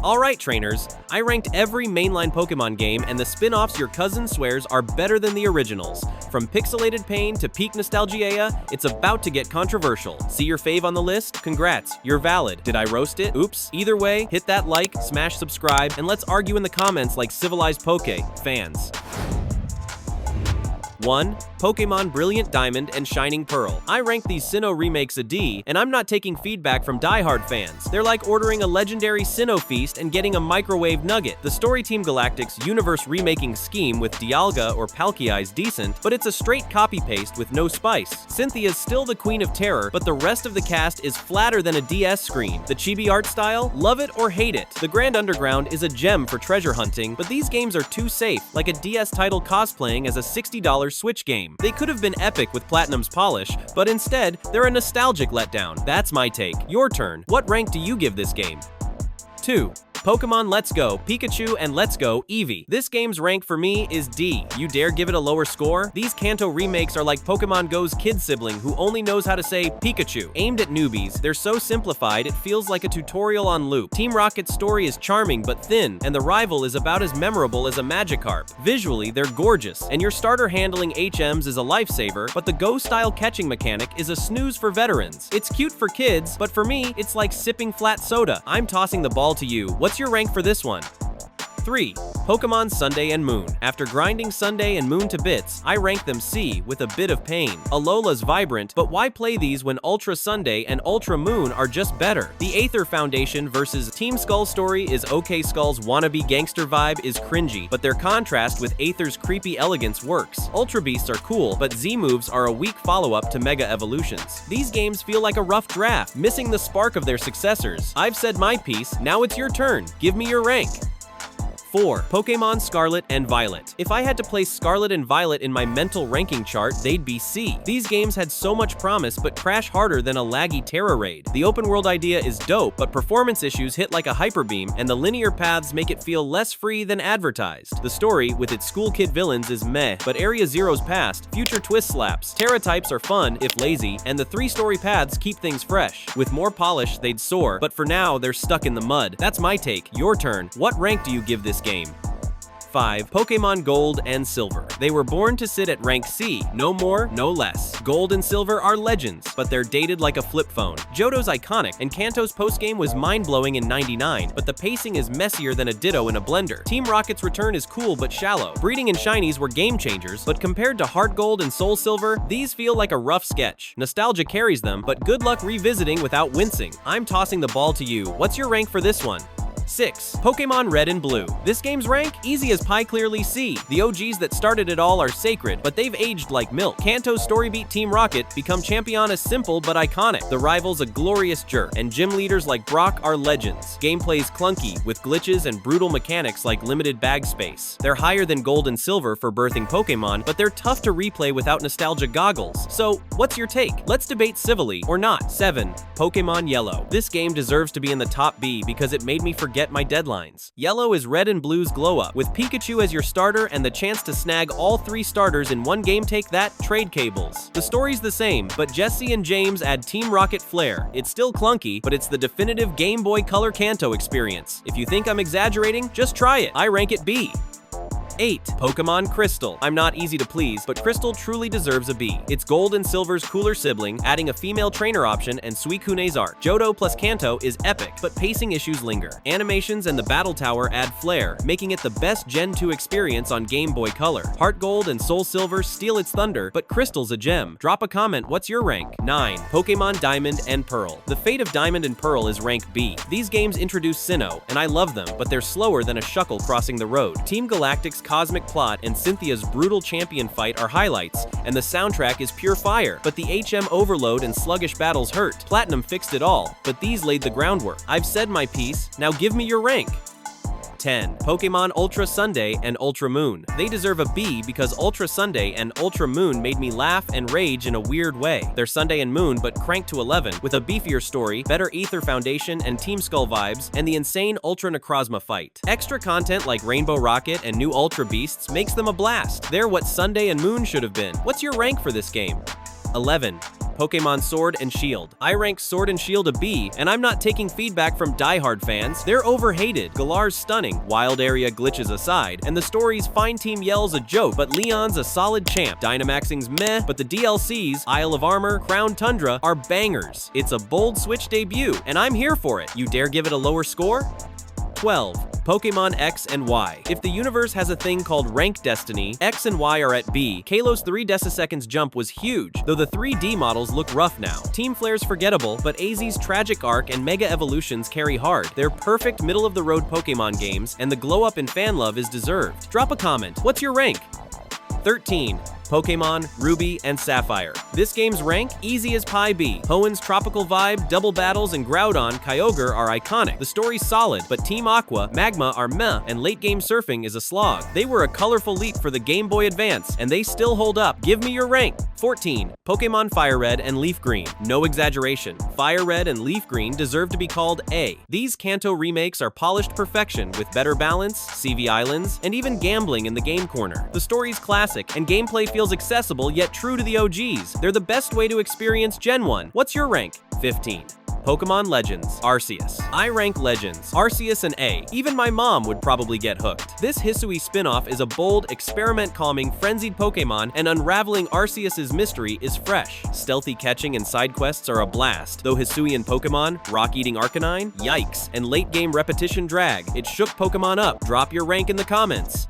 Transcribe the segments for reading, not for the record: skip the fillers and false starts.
Alright trainers, I ranked every mainline Pokemon game and the spin-offs your cousin swears are better than the originals. From pixelated pain to peak nostalgia, it's about to get controversial. See your fave on the list? Congrats, you're valid. Did I roast it? Oops. Either way, hit that like, smash subscribe, and let's argue in the comments like civilized Poke fans. 1. Pokémon Brilliant Diamond and Shining Pearl. I rank these Sinnoh remakes a D, and I'm not taking feedback from diehard fans. They're like ordering a legendary Sinnoh feast and getting a microwave nugget. The Story Team Galactic's universe remaking scheme with Dialga or Palkia is decent, but it's a straight copy-paste with no spice. Cynthia's still the queen of terror, but the rest of the cast is flatter than a DS screen. The chibi art style? Love it or hate it. The Grand Underground is a gem for treasure hunting, but these games are too safe, like a DS title cosplaying as a $60 Switch game. They could have been epic with Platinum's polish, but instead, they're a nostalgic letdown. That's my take. Your turn. What rank do you give this game? 2. Pokémon Let's Go Pikachu and Let's Go Eevee. This game's rank for me is D. You dare give it a lower score? These Kanto remakes are like Pokemon Go's kid sibling who only knows how to say Pikachu. Aimed at newbies, they're so simplified it feels like a tutorial on loop. Team Rocket's story is charming but thin, and the rival is about as memorable as a Magikarp. Visually, they're gorgeous, and your starter handling HMs is a lifesaver, but the Go-style catching mechanic is a snooze for veterans. It's cute for kids, but for me, it's like sipping flat soda. I'm tossing the ball to you. What's your rank for this one? 3. Pokemon Sunday and Moon. After grinding Sunday and Moon to bits, I rank them C with a bit of pain. Alola's vibrant, but why play these when Ultra Sunday and Ultra Moon are just better? The Aether Foundation versus Team Skull story is okay. Skull's wannabe gangster vibe is cringy, but their contrast with Aether's creepy elegance works. Ultra Beasts are cool, but Z moves are a weak follow-up to Mega Evolutions. These games feel like a rough draft, missing the spark of their successors. I've said my piece, now it's your turn. Give me your rank. 4. Pokémon Scarlet and Violet. If I had to place Scarlet and Violet in my mental ranking chart, they'd be C. These games had so much promise but crash harder than a laggy Terra raid. The open world idea is dope, but performance issues hit like a hyper beam, and the linear paths make it feel less free than advertised. The story, with its school kid villains, is meh, but Area Zero's past, future twist slaps. Terra types are fun, if lazy, and the 3-story paths keep things fresh. With more polish, they'd soar, but for now, they're stuck in the mud. That's my take. Your turn. What rank do you give this game? 5. Pokémon Gold and Silver. They were born to sit at rank C, no more, no less. Gold and Silver are legends, but they're dated like a flip phone. Johto's iconic, and Kanto's postgame was mind-blowing in '99, but the pacing is messier than a Ditto in a blender. Team Rocket's return is cool but shallow. Breeding and Shinies were game changers, but compared to HeartGold and SoulSilver, these feel like a rough sketch. Nostalgia carries them, but good luck revisiting without wincing. I'm tossing the ball to you. What's your rank for this one? 6. Pokémon Red and Blue. This game's rank? Easy as pie, clearly C. The OGs that started it all are sacred, but they've aged like milk. Kanto's storybeat Team Rocket become champion is simple but iconic. The rival's a glorious jerk, and gym leaders like Brock are legends. Gameplay's clunky, with glitches and brutal mechanics like limited bag space. They're higher than Gold and Silver for birthing Pokémon, but they're tough to replay without nostalgia goggles. So, what's your take? Let's debate civilly, or not. 7. Pokémon Yellow. This game deserves to be in the top B because it made me forget my deadlines. Yellow is Red and Blue's glow-up. With Pikachu as your starter and the chance to snag all 3 starters in one game, take that, trade cables. The story's the same, but Jesse and James add Team Rocket flair. It's still clunky, but it's the definitive Game Boy Color Kanto experience. If you think I'm exaggerating, just try it. I rank it B. 8. Pokémon Crystal. I'm not easy to please, but Crystal truly deserves a B. It's Gold and Silver's cooler sibling, adding a female trainer option and Suikune's art. Johto plus Kanto is epic, but pacing issues linger. Animations and the Battle Tower add flair, making it the best Gen 2 experience on Game Boy Color. HeartGold and SoulSilver steal its thunder, but Crystal's a gem. Drop a comment, what's your rank? 9. Pokemon Diamond and Pearl. The fate of Diamond and Pearl is rank B. These games introduce Sinnoh, and I love them, but they're slower than a shuckle crossing the road. Team Galactic's cosmic plot and Cynthia's brutal champion fight are highlights, and the soundtrack is pure fire, but the HM overload and sluggish battles hurt. Platinum fixed it all, but these laid the groundwork. I've said my piece, now give me your rank. 10. Pokémon Ultra Sunday and Ultra Moon. They deserve a B because Ultra Sunday and Ultra Moon made me laugh and rage in a weird way. They're Sunday and Moon but cranked to 11, with a beefier story, better Aether Foundation and Team Skull vibes, and the insane Ultra Necrozma fight. Extra content like Rainbow Rocket and new Ultra Beasts makes them a blast. They're what Sunday and Moon should have been. What's your rank for this game? 11. Pokémon Sword and Shield. I rank Sword and Shield a B, and I'm not taking feedback from diehard fans. They're overhated. Galar's stunning, wild area glitches aside, and the story's Fine Team Yell's a joke, but Leon's a solid champ. Dynamaxing's meh, but the DLCs, Isle of Armor, Crown Tundra, are bangers. It's a bold Switch debut, and I'm here for it. You dare give it a lower score? 12. Pokémon X and Y. If the universe has a thing called rank destiny, X and Y are at B. Kalo's 3 deciseconds jump was huge, though the 3D models look rough now. Team Flare's forgettable, but AZ's tragic arc and Mega Evolutions carry hard. They're perfect middle-of-the-road Pokémon games, and the glow-up in fan love is deserved. Drop a comment. What's your rank? 13. Pokémon Ruby and Sapphire. This game's rank? Easy as pie B. Hoenn's tropical vibe, double battles, and Groudon, Kyogre are iconic. The story's solid, but Team Aqua, Magma are meh, and late-game surfing is a slog. They were a colorful leap for the Game Boy Advance, and they still hold up. Give me your rank. 14. Pokemon Fire Red and Leaf Green. No exaggeration. Fire Red and Leaf Green deserve to be called A. These Kanto remakes are polished perfection with better balance, CV Islands, and even gambling in the game corner. The story's classic, and gameplay feels accessible yet true to the OGs. They're the best way to experience Gen 1. What's your rank? 15. Pokemon Legends, Arceus. I rank Legends, Arceus an A. Even my mom would probably get hooked. This Hisui spin-off is a bold, experiment-calming, frenzied Pokemon, and unraveling Arceus's mystery is fresh. Stealthy catching and side quests are a blast, though Hisuian Pokemon, rock-eating Arcanine, yikes, and late-game repetition drag. It shook Pokemon up. Drop your rank in the comments.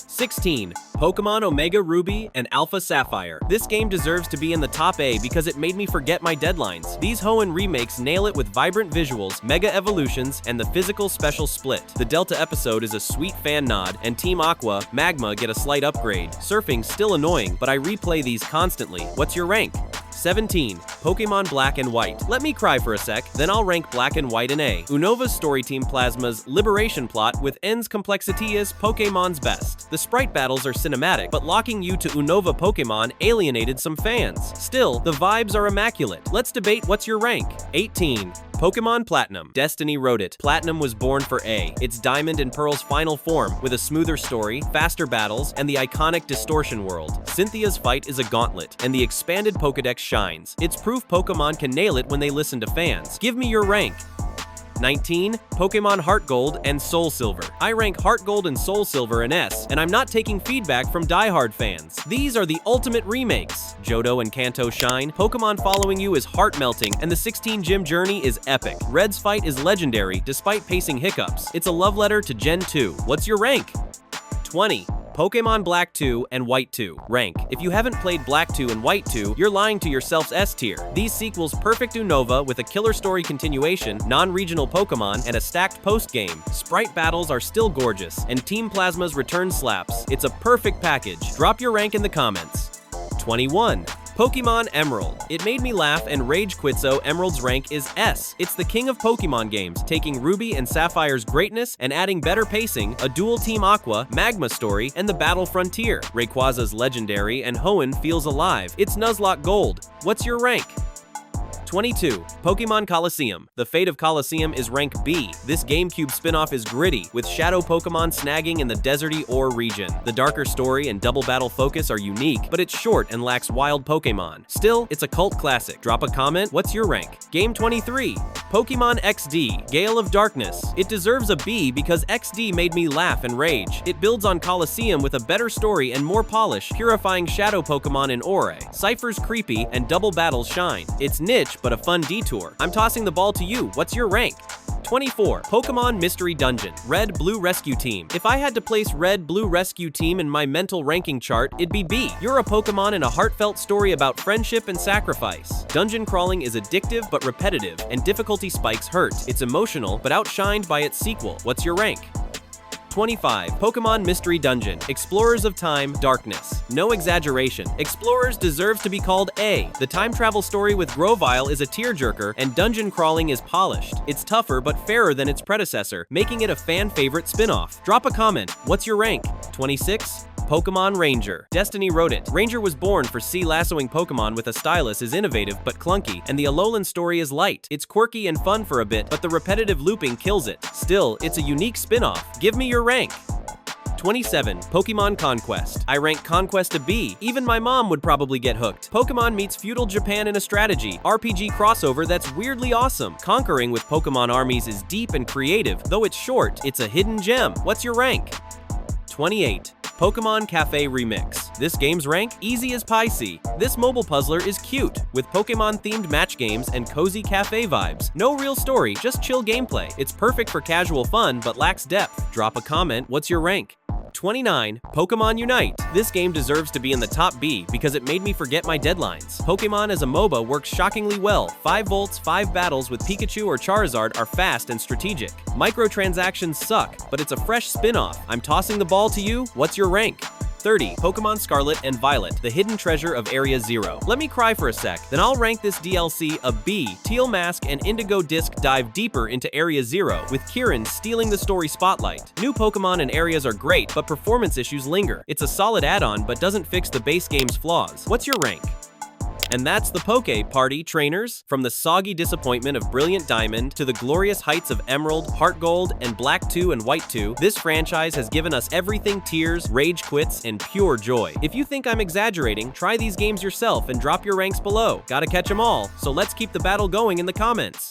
16. Pokemon Omega Ruby and Alpha Sapphire. This game deserves to be in the top A because it made me forget my deadlines. These Hoenn remakes nail it with vibrant visuals, mega evolutions, and the physical special split. The Delta episode is a sweet fan nod, and Team Aqua, Magma get a slight upgrade. Surfing's still annoying, but I replay these constantly. What's your rank? 17. Pokemon Black and White. Let me cry for a sec, then I'll rank Black and White an A. Unova's story team Plasma's liberation plot with N's complexity is Pokemon's best. The sprite battles are cinematic, but locking you to Unova Pokemon alienated some fans. Still, the vibes are immaculate. Let's debate what's your rank. 18. Pokemon Platinum. Destiny wrote it. Platinum was born for A. It's Diamond and Pearl's final form, with a smoother story, faster battles, and the iconic Distortion world. Cynthia's fight is a gauntlet, and the expanded Pokedex shines. It's proof Pokemon can nail it when they listen to fans. Give me your rank. 19. Pokemon HeartGold and SoulSilver. I rank HeartGold and SoulSilver an S, and I'm not taking feedback from diehard fans. These are the ultimate remakes. Johto and Kanto shine, Pokemon following you is heart-melting, and the 16 gym journey is epic. Red's fight is legendary, despite pacing hiccups. It's a love letter to Gen 2. What's your rank? 20. Pokemon Black 2 and White 2. Rank. If you haven't played Black 2 and White 2, you're lying to yourself's S tier. These sequels perfect Unova with a killer story continuation, non-regional Pokemon, and a stacked post-game. Sprite battles are still gorgeous, and Team Plasma's return slaps. It's a perfect package. Drop your rank in the comments. 21. Pokemon Emerald. It made me laugh and rage quit, so Emerald's rank is S. It's the king of Pokemon games, taking Ruby and Sapphire's greatness and adding better pacing, a dual Team Aqua, Magma story, and the Battle Frontier. Rayquaza's legendary and Hoenn feels alive. It's Nuzlocke Gold. What's your rank? 22. Pokemon Colosseum. The fate of Colosseum is rank B. This GameCube spin-off is gritty, with shadow Pokemon snagging in the deserty ore region. The darker story and double battle focus are unique, but it's short and lacks wild Pokemon. Still, it's a cult classic. Drop a comment. What's your rank? Game 23. Pokemon XD, Gale of Darkness. It deserves a B because XD made me laugh and rage. It builds on Colosseum with a better story and more polish, purifying shadow Pokemon in ORAS. Cypher's creepy and double battles shine. It's niche, but a fun detour. I'm tossing the ball to you. What's your rank? 24. Pokemon Mystery Dungeon. Red Blue Rescue Team. If I had to place Red Blue Rescue Team in my mental ranking chart, it'd be B. You're a Pokemon in a heartfelt story about friendship and sacrifice. Dungeon crawling is addictive but repetitive, and difficulty spikes hurt. It's emotional, but outshined by its sequel. What's your rank? 25. Pokemon Mystery Dungeon. Explorers of Time, Darkness. No exaggeration. Explorers deserves to be called A. The time travel story with Grovyle is a tearjerker, and dungeon crawling is polished. It's tougher but fairer than its predecessor, making it a fan-favorite spin-off. Drop a comment. What's your rank? 26. Pokemon Ranger. Destiny wrote it. Ranger was born for sea lassoing Pokemon with a stylus is innovative but clunky, and the Alolan story is light. It's quirky and fun for a bit, but the repetitive looping kills it. Still, it's a unique spin-off. Give me your rank. 27. Pokémon Conquest. I rank Conquest a B. Even my mom would probably get hooked. Pokémon meets feudal Japan in a strategy RPG crossover that's weirdly awesome. Conquering with Pokémon armies is deep and creative. Though it's short, it's a hidden gem. What's your rank? 28. Pokémon Cafe Remix. This game's rank? Easy as pie-see. This mobile puzzler is cute, with Pokémon-themed match games and cozy cafe vibes. No real story, just chill gameplay. It's perfect for casual fun, but lacks depth. Drop a comment, what's your rank? 29. Pokémon Unite. This game deserves to be in the top B because it made me forget my deadlines. Pokémon as a MOBA works shockingly well. 5 volts, 5 battles with Pikachu or Charizard are fast and strategic. Microtransactions suck, but it's a fresh spin-off. I'm tossing the ball to you. What's your rank? 30. Pokémon Scarlet and Violet, the hidden treasure of Area 0. Let me cry for a sec, then I'll rank this DLC a B. Teal Mask and Indigo Disc dive deeper into Area 0, with Kieran stealing the story spotlight. New Pokémon and areas are great, but performance issues linger. It's a solid add-on, but doesn't fix the base game's flaws. What's your rank? And that's the Poké Party, trainers. From the soggy disappointment of Brilliant Diamond to the glorious heights of Emerald, HeartGold, and Black 2 and White 2, this franchise has given us everything tears, rage quits, and pure joy. If you think I'm exaggerating, try these games yourself and drop your ranks below. Gotta catch 'em all, so let's keep the battle going in the comments.